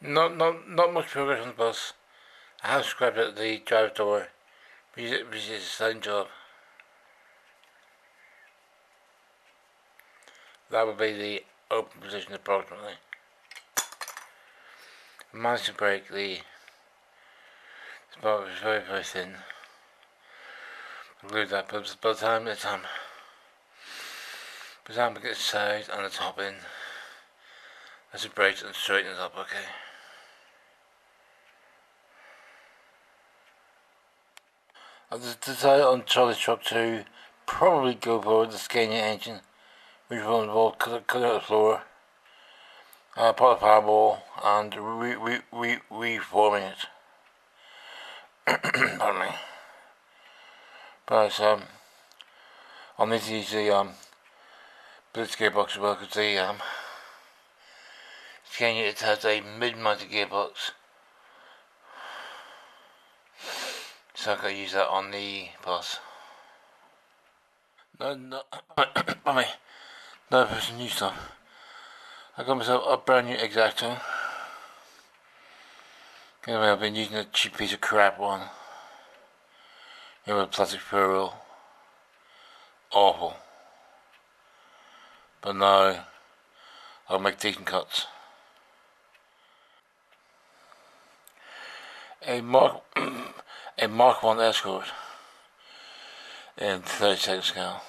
Not much progress on the bus. I have scrapped out the drive door, which is a side job. That would be the open position approximately. I managed to break the spot, was very thin. I glued that, but by the time we get the side and the top in, I should break it and straighten it up, okay? I've decided on Charlie Truck to probably go for the Scania engine, which will involve cutting out the floor, part of the firewall, and reforming it. Pardon me. But I'll need to use the Blitz gearbox as well, because the Scania, it has a mid-mounted gearbox, so I can use that on the bus. No, I mean, no, for some new stuff. I got myself a brand new X-Acto. Anyway, I've been using a cheap piece of crap one. It was a plastic ferrule. Awful. But now, I'll make decent cuts. A Mark 1 Escort in 32nd scale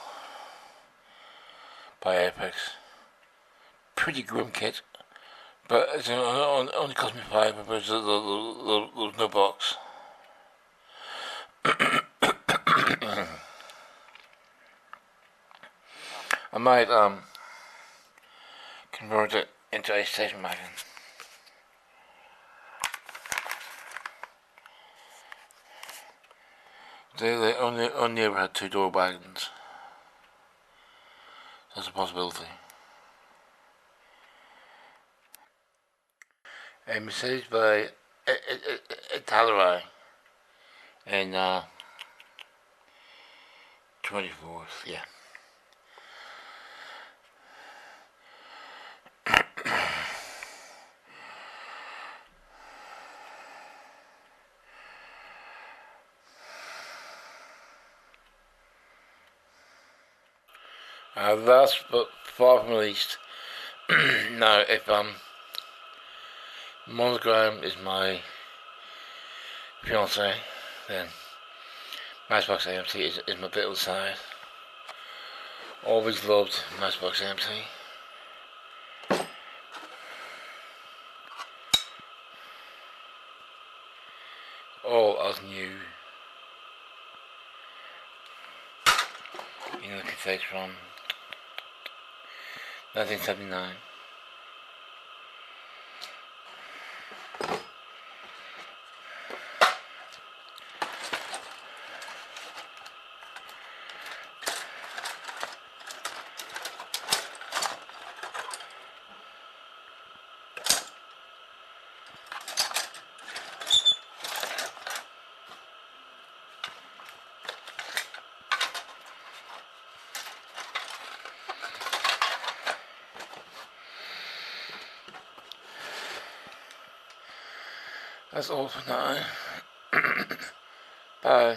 by Apex. Pretty grim kit, but it only cost me £5 because there was no box. I might convert it into a station wagon. They only ever had two-door wagons. That's a possibility. A Mercedes by Italerai in 24th, yeah. Last but far from least, now if Monogram is my fiance, then Matchbox AMC is my bit of the side. Always loved Matchbox AMC. All as new. You know, the cassettes from 1979. That's all for now. Bye.